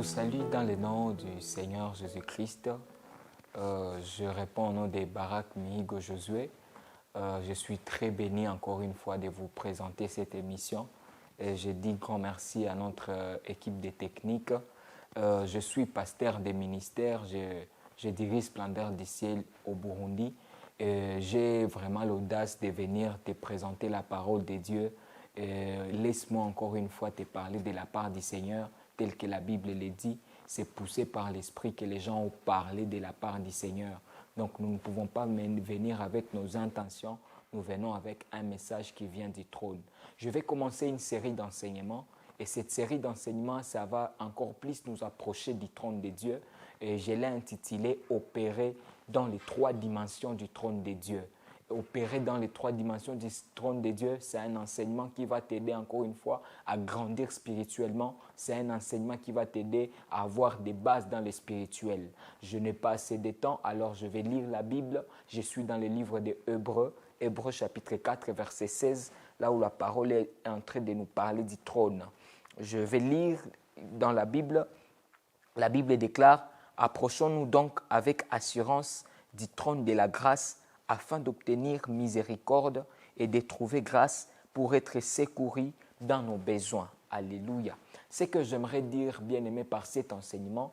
vous salue dans le nom du Seigneur Jésus-Christ. Je réponds au nom de Barak Mihigo Josué. Je suis très béni encore une fois de vous présenter cette émission. Et je dis grand merci à notre équipe de techniques. Je suis pasteur des ministères. Je dirige Splendeur du ciel au Burundi. J'ai vraiment l'audace de venir te présenter la parole de Dieu. Laisse-moi encore une fois te parler de la part du Seigneur, tel que la Bible le dit. C'est poussé par l'Esprit que les gens ont parlé de la part du Seigneur. Donc nous ne pouvons pas venir avec nos intentions, nous venons avec un message qui vient du trône. Je vais commencer une série d'enseignements et cette série d'enseignements, ça va encore plus nous approcher du trône de Dieu. Et je l'ai intitulé « Opérer dans les trois dimensions du trône de Dieu ». Opérer dans les trois dimensions du trône de Dieu, c'est un enseignement qui va t'aider encore une fois à grandir spirituellement. C'est un enseignement qui va t'aider à avoir des bases dans le spirituel. Je n'ai pas assez de temps, alors je vais lire la Bible. Je suis dans le livre des Hébreux, Hébreux chapitre 4, verset 16, là où la parole est en train de nous parler du trône. Je vais lire dans la Bible. La Bible déclare « Approchons-nous donc avec assurance du trône de la grâce afin d'obtenir miséricorde et de trouver grâce pour être secourus dans nos besoins. » Alléluia. Ce que j'aimerais dire, bien-aimé, par cet enseignement,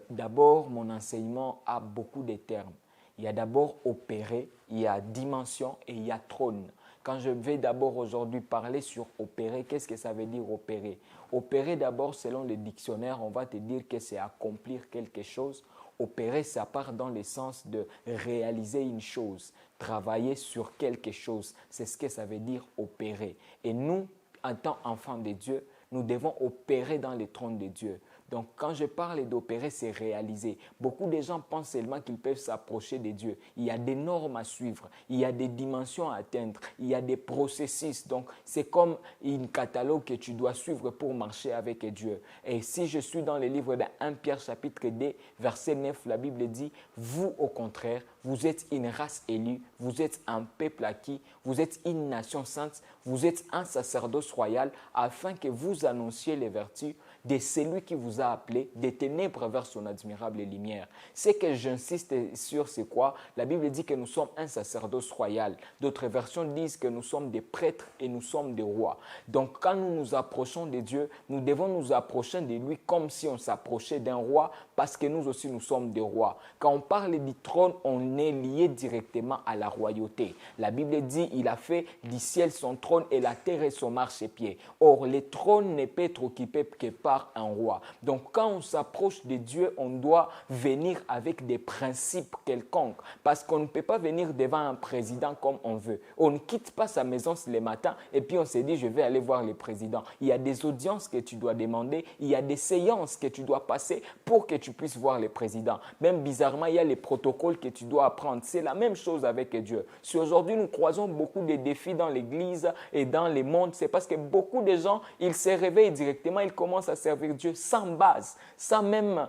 d'abord, mon enseignement a beaucoup de termes. Il y a d'abord opérer, il y a dimension et il y a trône. Quand je vais d'abord aujourd'hui parler sur opérer, qu'est-ce que ça veut dire opérer? Opérer d'abord, selon le dictionnaire, on va te dire que c'est accomplir quelque chose. Opérer, ça part dans le sens de réaliser une chose, travailler sur quelque chose. C'est ce que ça veut dire opérer. Et nous, en tant qu'enfants de Dieu, nous devons opérer dans le trône de Dieu. Donc, quand je parle d'opérer, c'est réaliser. Beaucoup de gens pensent seulement qu'ils peuvent s'approcher de Dieu. Il y a des normes à suivre, il y a des dimensions à atteindre, il y a des processus. Donc, c'est comme un catalogue que tu dois suivre pour marcher avec Dieu. Et si je suis dans le livre de 1 Pierre chapitre 2, verset 9, la Bible dit « Vous, au contraire, vous êtes une race élue, vous êtes un peuple acquis, vous êtes une nation sainte, vous êtes un sacerdoce royal, afin que vous annonciez les vertus de celui qui vous a appelé des ténèbres vers son admirable lumière. » Ce que j'insiste sur, c'est quoi? La Bible dit que nous sommes un sacerdoce royal. D'autres versions disent que nous sommes des prêtres et nous sommes des rois. Donc, quand nous nous approchons de Dieu, nous devons nous approcher de lui comme si on s'approchait d'un roi, parce que nous aussi, nous sommes des rois. Quand on parle du trône, on est lié directement à la royauté. La Bible dit, il a fait du ciel son trône et la terre est son marchepied. Or, le trône ne peut être occupé que par un roi. Donc, quand on s'approche de Dieu, on doit venir avec des principes quelconques. Parce qu'on ne peut pas venir devant un président comme on veut. On ne quitte pas sa maison le matin et puis on se dit, je vais aller voir le président. Il y a des audiences que tu dois demander, il y a des séances que tu dois passer pour que tu puisses voir le président. Même bizarrement, il y a les protocoles que tu dois apprendre. C'est la même chose avec Dieu. Si aujourd'hui nous croisons beaucoup de défis dans l'église et dans le monde, c'est parce que beaucoup de gens, ils se réveillent directement, ils commencent à servir Dieu sans base, sans même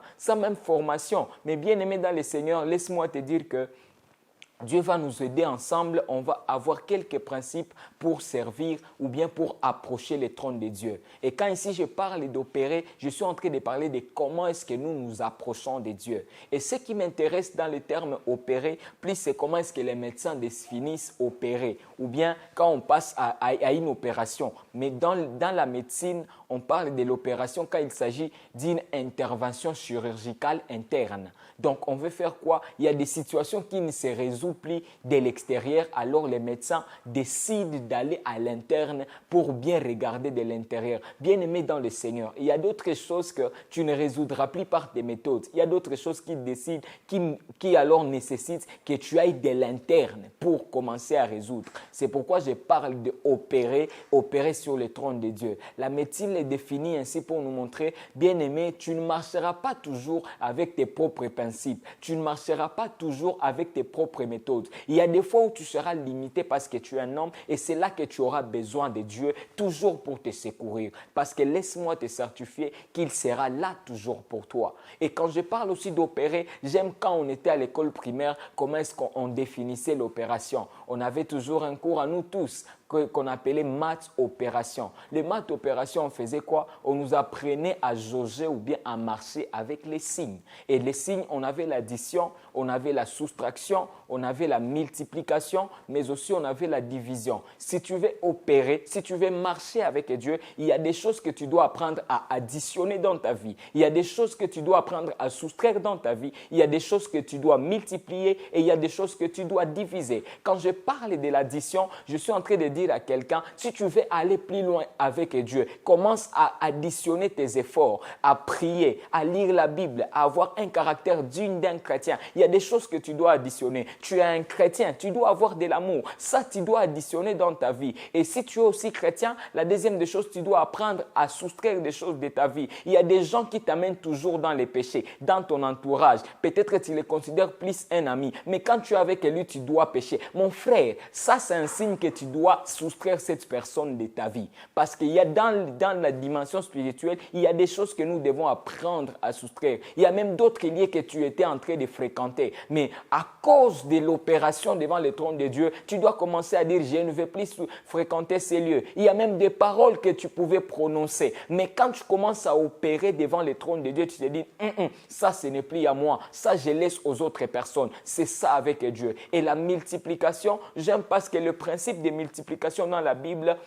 formation. Mais bien aimé dans le Seigneur, laisse-moi te dire que Dieu va nous aider ensemble, on va avoir quelques principes pour servir ou bien pour approcher le trône de Dieu. Et quand ici je parle d'opérer, je suis en train de parler de comment est-ce que nous nous approchons de Dieu. Et ce qui m'intéresse dans le terme opérer, plus c'est comment est-ce que les médecins définissent opérer. Ou bien quand on passe à une opération. Mais dans la médecine, on parle de l'opération quand il s'agit d'une intervention chirurgicale interne. Donc on veut faire quoi? Il y a des situations qui ne se résolvent plus de l'extérieur, alors les médecins décident d'aller à l'interne pour bien regarder de l'intérieur. Bien aimé dans le Seigneur, il y a d'autres choses que tu ne résoudras plus par tes méthodes. Il y a d'autres choses qui décident, qui alors nécessitent que tu ailles de l'interne pour commencer à résoudre. C'est pourquoi je parle d'opérer, opérer sur le trône de Dieu. La médecine est définie ainsi pour nous montrer, bien aimé, tu ne marcheras pas toujours avec tes propres principes. Tu ne marcheras pas toujours avec tes propres méthodes. Il y a des fois où tu seras limité parce que tu es un homme et c'est là que tu auras besoin de Dieu toujours pour te secourir. Parce que laisse-moi te certifier qu'il sera là toujours pour toi. Et quand je parle aussi d'opérer, j'aime quand on était à l'école primaire, comment est-ce qu'on définissait l'opération. On avait toujours un cours à nous tous. qu'on appelait maths opération. Les maths opération, on faisait quoi? On nous apprenait à jauger ou bien à marcher avec les signes. Et les signes, on avait l'addition, on avait la soustraction, on avait la multiplication, mais aussi on avait la division. Si tu veux opérer, si tu veux marcher avec Dieu, il y a des choses que tu dois apprendre à additionner dans ta vie. Il y a des choses que tu dois apprendre à soustraire dans ta vie. Il y a des choses que tu dois multiplier et il y a des choses que tu dois diviser. Quand je parle de l'addition, je suis en train de dire à quelqu'un, si tu veux aller plus loin avec Dieu, commence à additionner tes efforts, à prier, à lire la Bible, à avoir un caractère digne d'un chrétien. Il y a des choses que tu dois additionner. Tu es un chrétien, tu dois avoir de l'amour. Ça, tu dois additionner dans ta vie. Et si tu es aussi chrétien, la deuxième des choses, tu dois apprendre à soustraire des choses de ta vie. Il y a des gens qui t'amènent toujours dans les péchés, dans ton entourage. Peut-être que tu les considères plus un ami, mais quand tu es avec lui, tu dois pécher. Mon frère, ça c'est un signe que tu dois soustraire cette personne de ta vie. Parce qu'il y a dans la dimension spirituelle, il y a des choses que nous devons apprendre à soustraire. Il y a même d'autres lieux que tu étais en train de fréquenter. Mais à cause de l'opération devant le trône de Dieu, tu dois commencer à dire, je ne vais plus fréquenter ces lieux. Il y a même des paroles que tu pouvais prononcer. Mais quand tu commences à opérer devant le trône de Dieu, tu te dis, ça ce n'est plus à moi. Ça je laisse aux autres personnes. C'est ça avec Dieu. Et la multiplication, j'aime parce que le principe de multiplication dans la Bible,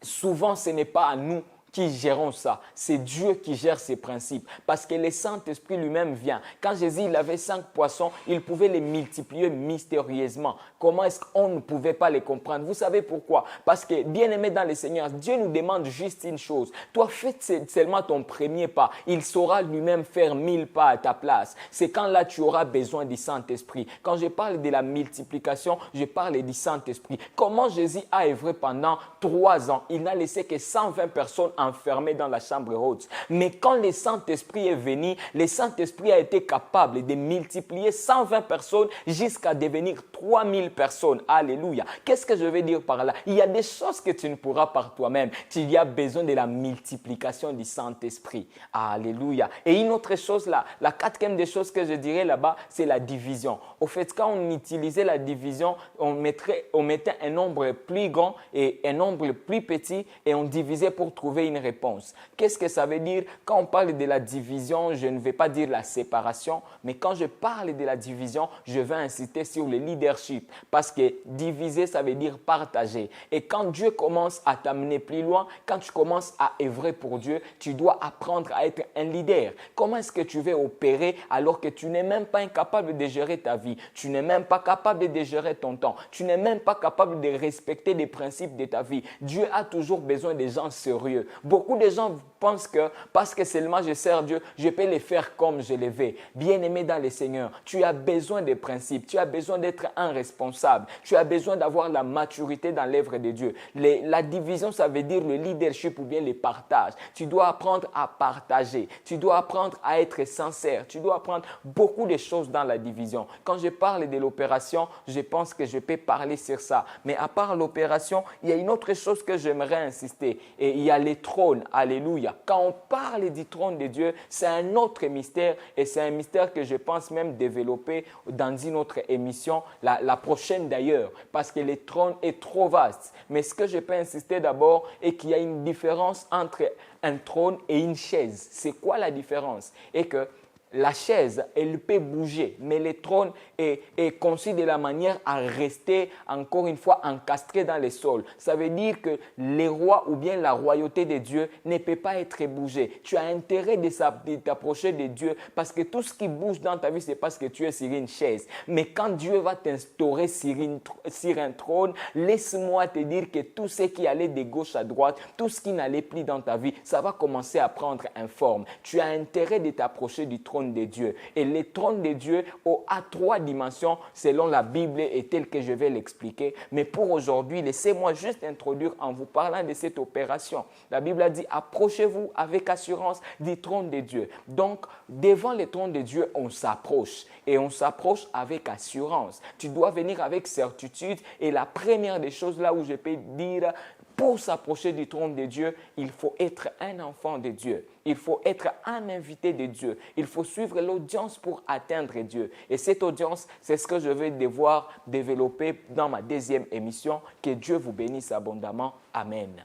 souvent ce n'est pas à nous qui gérons ça. C'est Dieu qui gère ces principes. Parce que le Saint-Esprit lui-même vient. Quand Jésus il avait 5 poissons, il pouvait les multiplier mystérieusement. Comment est-ce qu'on ne pouvait pas les comprendre? Vous savez pourquoi? Parce que, bien aimé dans le Seigneur, Dieu nous demande juste une chose. Toi, fais seulement ton premier pas. Il saura lui-même faire 1000 pas à ta place. C'est quand là, tu auras besoin du Saint-Esprit. Quand je parle de la multiplication, je parle du Saint-Esprit. Comment Jésus a œuvré pendant 3 ans? Il n'a laissé que 120 personnes enfermé dans la chambre haute. Mais quand le Saint-Esprit est venu, le Saint-Esprit a été capable de multiplier 120 personnes jusqu'à devenir 3000 personnes. Alléluia. Qu'est-ce que je veux dire par là? Il y a des choses que tu ne pourras par toi-même. Tu y as besoin de la multiplication du Saint-Esprit. Alléluia. Et une autre chose là, la quatrième des choses que je dirais là-bas, c'est la division. Au fait, quand on utilisait la division, on mettait un nombre plus grand et un nombre plus petit et on divisait pour trouver une réponse. Qu'est-ce que ça veut dire? Quand on parle de la division, je ne vais pas dire la séparation, mais quand je parle de la division, je vais insister sur le leadership parce que diviser, ça veut dire partager. Et quand Dieu commence à t'amener plus loin, quand tu commences à œuvrer pour Dieu, tu dois apprendre à être un leader. Comment est-ce que tu veux opérer alors que tu n'es même pas incapable de gérer ta vie? Tu n'es même pas capable de gérer ton temps. Tu n'es même pas capable de respecter les principes de ta vie. Dieu a toujours besoin des gens sérieux. Beaucoup de gens pensent que parce que seulement je sers Dieu, je peux les faire comme je les veux. Bien-aimé dans le Seigneur, tu as besoin des principes, tu as besoin d'être un responsable, tu as besoin d'avoir la maturité dans l'œuvre de Dieu. La division, ça veut dire le leadership ou bien le partage. Tu dois apprendre à partager, tu dois apprendre à être sincère, tu dois apprendre beaucoup de choses dans la division. Quand je parle de l'opération, je pense que je peux parler sur ça. Mais à part l'opération, il y a une autre chose que j'aimerais insister. Et il y a les trônes. Alléluia. Quand on parle du trône de Dieu, c'est un autre mystère et c'est un mystère que je pense même développer dans une autre émission, la prochaine d'ailleurs, parce que le trône est trop vaste. Mais ce que je peux insister d'abord est qu'il y a une différence entre un trône et une chaise. C'est quoi la différence? Et que la chaise, elle peut bouger, mais le trône est conçu de la manière à rester, encore une fois, encastré dans le sol. Ça veut dire que les rois ou bien la royauté de Dieu ne peut pas être bougée. Tu as intérêt de t'approcher de Dieu parce que tout ce qui bouge dans ta vie, c'est parce que tu es sur une chaise. Mais quand Dieu va t'instaurer sur un trône, laisse-moi te dire que tout ce qui allait de gauche à droite, tout ce qui n'allait plus dans ta vie, ça va commencer à prendre une forme. Tu as intérêt de t'approcher du trône de Dieu. Et le trône de Dieu a 3 dimensions selon la Bible et tel que je vais l'expliquer. Mais pour aujourd'hui, laissez-moi juste introduire en vous parlant de cette opération. La Bible a dit, approchez-vous avec assurance du trône de Dieu. Donc, devant le trône de Dieu, on s'approche. Et on s'approche avec assurance. Tu dois venir avec certitude. Et la première des choses là où je peux dire, pour s'approcher du trône de Dieu, il faut être un enfant de Dieu. Il faut être un invité de Dieu. Il faut suivre l'audience pour atteindre Dieu. Et cette audience, c'est ce que je vais devoir développer dans ma deuxième émission. Que Dieu vous bénisse abondamment. Amen.